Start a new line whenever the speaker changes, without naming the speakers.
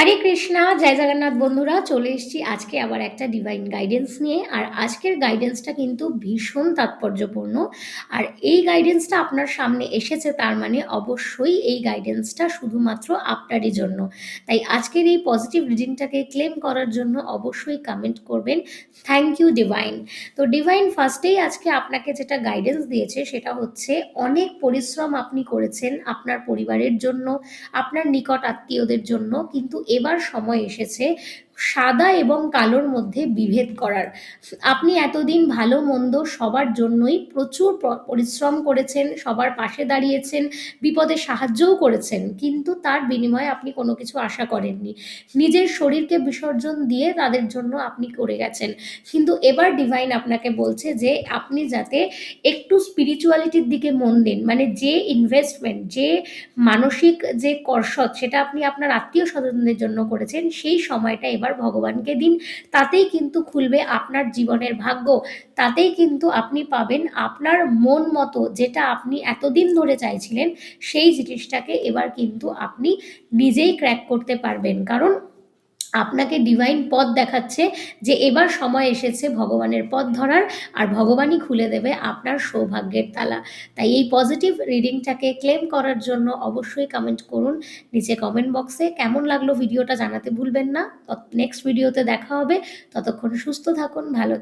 হরে কৃষ্ণা, জয় জগন্নাথ বন্ধুরা, চলে এসেছি আজকে আবার একটা ডিভাইন গাইডেন্স নিয়ে। আর আজকের গাইডেন্সটা কিন্তু ভীষণ তাৎপর্যপূর্ণ। আর এই গাইডেন্সটা আপনার সামনে এসেছে, তার মানে অবশ্যই এই গাইডেন্সটা শুধুমাত্র আপনারই জন্য। তাই আজকের এই পজিটিভ রিডিংটাকে ক্লেম করার জন্য অবশ্যই কমেন্ট করবেন থ্যাংক ইউ ডিভাইন। তো ডিভাইন ফার্স্টেই আজকে আপনাকে যেটা গাইডেন্স দিয়েছে সেটা হচ্ছে, অনেক পরিশ্রম আপনি করেছেন আপনার পরিবারের জন্য, আপনার নিকট আত্মীয়দের জন্য, কিন্তু এবার সময় এসেছে সাদা এবং কালোর মধ্যে বিভেদ করার। আপনি এতদিন ভালো মন্দ সবার জন্যই প্রচুর পরিশ্রম করেছেন, সবার পাশে দাঁড়িয়েছেন, বিপদে সাহায্যও করেছেন, কিন্তু তার বিনিময়ে আপনি কোনো কিছু আশা করেননি। নিজের শরীরকে বিসর্জন দিয়ে তাদের জন্য আপনি করে গেছেন। কিন্তু এবার ডিভাইন আপনাকে বলছে যে আপনি যাতে একটু স্পিরিচুয়ালিটির দিকে মন দিন, মানে যে ইনভেস্টমেন্ট, যে মানসিক যে কসরত সেটা আপনি আপনার আত্মীয় স্বজনদের জন্য করেছেন, সেই সময়টা এবার ভগবানকে দিন। তাতেই কিন্তু খুলবে আপনার জীবনের ভাগ্য। তাতেই কিন্তু আপনি পাবেন আপনার মন মতো, যেটা আপনি এতদিন ধরে চাইছিলেন, সেই জিনিসটাকে এবার কিন্তু আপনি নিজেই ক্র্যাক করতে পারবেন। কারণ আপনাকে ডিভাইন পথ দেখাচ্ছে যে এবার সময় এসেছে ভগবানের পথ ধরার, আর ভগবানই খুলে দেবে আপনার সৌভাগ্যের তালা। তাই এই পজিটিভ রিডিংটাকে ক্লেম করার জন্য অবশ্যই কমেন্ট করুন নিচে কমেন্ট বক্সে। কেমন লাগলো ভিডিওটা জানাতে ভুলবেন না। নেক্সট ভিডিওতে দেখা হবে। ততক্ষণ সুস্থ থাকুন, ভালো